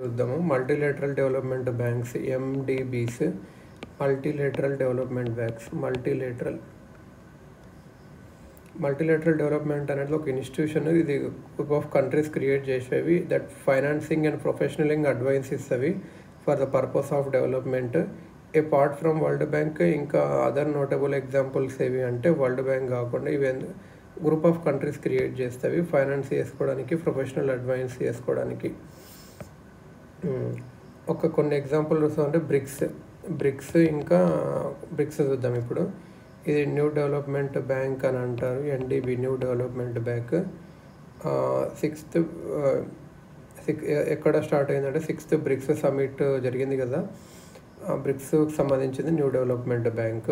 చూద్దాము. Multilateral development banks MDBs, multilateral development banks. Multilateral development అనేది ఒక ఇన్స్టిట్యూషన్. ఇది గ్రూప్ ఆఫ్ కంట్రీస్ క్రియేట్ చేసేవి that financing and professional advice ఇస్తవి for the purpose of development. Apart from World Bank ఇంకా other notable examples ఏవి అంటే World Bank కాకుండా ఇవి గ్రూప్ ఆఫ్ కంట్రీస్ క్రియేట్ చేస్తవి ఫైనాన్స్ చేసుకోవడానికి, ప్రొఫెషనల్ అడ్వైస్ చేసుకోవడానికి. కొన్ని ఎగ్జాంపుల్స్ అంటే బ్రిక్స్ ఇంకా బ్రిక్స్ చూద్దాం ఇప్పుడు. ఇది న్యూ డెవలప్మెంట్ బ్యాంక్ అని అంటారు, ఎన్డీబీ న్యూ డెవలప్మెంట్ బ్యాంక్. ఎక్కడ స్టార్ట్ అయిందంటే 6th బ్రిక్స్ సమిట్ జరిగింది కదా, బ్రిక్స్కి సంబంధించింది న్యూ డెవలప్మెంట్ బ్యాంక్.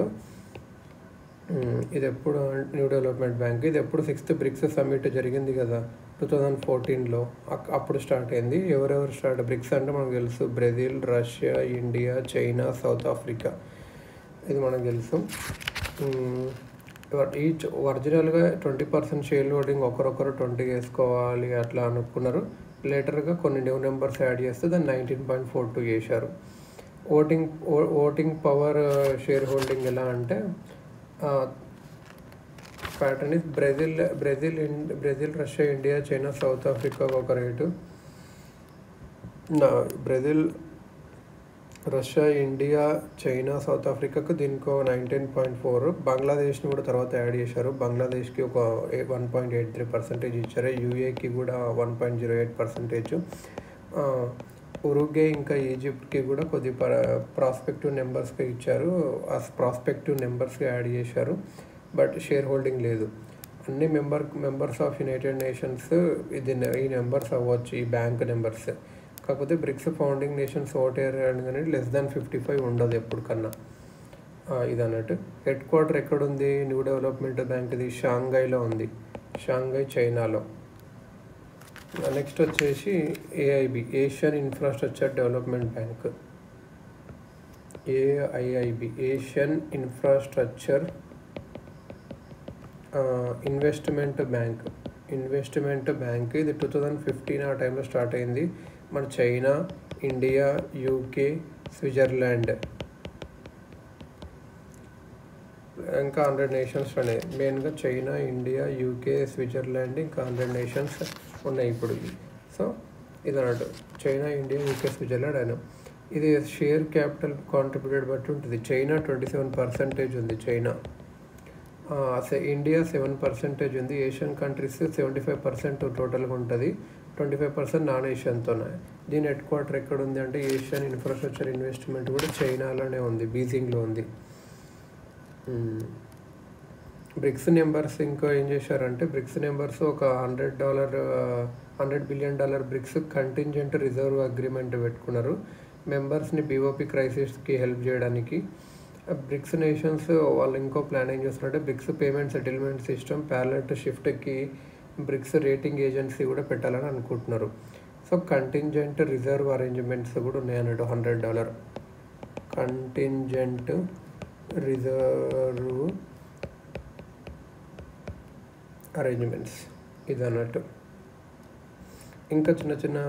ఇది ఎప్పుడు న్యూ డెవలప్మెంట్ బ్యాంక్ ఇది ఎప్పుడు 6th బ్రిక్స్ సమిట్ జరిగింది కదా 2014లో, అప్పుడు స్టార్ట్ అయింది. ఎవరెవరు స్టార్ట్ బ్రిక్స్ అంటే మనకు తెలుసు, Brazil, Russia, India, China, South Africa, ఇది మనకు తెలుసు. ఈచ్ ఒరిజినల్గా 20% షేర్ హోల్డింగ్ ఒకరొకరు 20 వేసుకోవాలి అట్లా అనుకున్నారు. లేటర్గా కొన్ని న్యూ నెంబర్స్ యాడ్ చేస్తే దాన్ని 19.42 చేశారు. ఓటింగ్ పవర్ షేర్ హోల్డింగ్ ఎలా అంటే pattern is Brazil, Russia, India, China, South Africa ఒక rate. Brazil, Russia, India, China, South ఆఫ్రికాకు దీనికి 19.4. బంగ్లాదేశ్ని కూడా తర్వాత యాడ్ చేశారు. బంగ్లాదేశ్కి ఒక 1.83% ఇచ్చారు. యూఏకి కూడా 1.08%. ఉరుగ్వే ఇంకా ఈజిప్ట్కి కూడా కొద్ది ప్రాస్పెక్టివ్ నెంబర్స్గా ఇచ్చారు. ఆ ప్రాస్పెక్టివ్ నెంబర్స్గా యాడ్ చేశారు, బట్ షేర్ హోల్డింగ్ లేదు. అన్ని మెంబర్స్ ఆఫ్ యునైటెడ్ నేషన్స్ ఈ నెంబర్స్ అవ్వచ్చు, ఈ బ్యాంక్ నెంబర్స్. కాకపోతే బ్రిక్స్ ఫౌండింగ్ నేషన్స్ ఓటర్ అనేది <55 ఉండదు ఎప్పటికన్నా, ఇది అన్నట్టు. హెడ్ క్వార్టర్ ఎక్కడుంది న్యూ డెవలప్మెంట్ బ్యాంక్? ఇది షాంఘైలో ఉంది, షాంఘై చైనాలో. నెక్స్ట్ వచ్చేసి AIB, Asian infrastructure development bank. AIIB, Asian infrastructure investment bank. ఇది 2015 ఆ టైంలో స్టార్ట్ అయింది. మన చైనా, ఇండియా, యూకే, స్విట్జర్లాండ్ ఇంకా 100 నేషన్స్ ఉన్నాయి. మెయిన్గా చైనా, ఇండియా, యూకే, స్విట్జర్లాండ్ ఇంకా 100 నేషన్స్ ఉన్నాయి ఇప్పుడు. సో ఇది అన్నట్టు చైనా, ఇండియా, యూకే, స్విట్జర్లాండ్ అయినా. ఇది షేర్ క్యాపిటల్ కాంట్రిబ్యూటెడ్ బట్టి ఉంటుంది. చైనా 27% ఉంది, చైనా. ఇండియా 7% ఉంది. ఏషియన్ కంట్రీస్ 75% టోటల్గా ఉంటుంది. 25% నాన్ ఏషియన్తో. దీని హెడ్ క్వార్టర్ ఎక్కడ ఉంది అంటే ఏషియన్ ఇన్ఫ్రాస్ట్రక్చర్ ఇన్వెస్ట్మెంట్ కూడా చైనాలోనే ఉంది, బీజింగ్లో ఉంది. బ్రిక్స్ నెంబర్స్ ఇంకా ఏం చేశారంటే బ్రిక్స్ నెంబర్స్ ఒక $100 billion BRICS contingent reserve agreement పెట్టుకున్నారు మెంబర్స్ని బీఓపీ క్రైసిస్కి హెల్ప్ చేయడానికి. బ్రిక్స్ నేషన్స్ వాళ్ళు ఇంకో ప్లాన్ ఏం చేస్తున్నారంటే BRICS payment settlement system parallel to షిఫ్ట్కి బ్రిక్స్ రేటింగ్ ఏజెన్సీ కూడా పెట్టాలని అనుకుంటున్నారు. సో కంటింజెంట్ రిజర్వ్ అరేంజ్మెంట్స్ కూడా ఉన్నాయన్నట్టు. $100 కంటింజెంట్ రిజర్వ్ అరేంజ్మెంట్స్ ఇది అన్నట్టు. ఇంకా చిన్న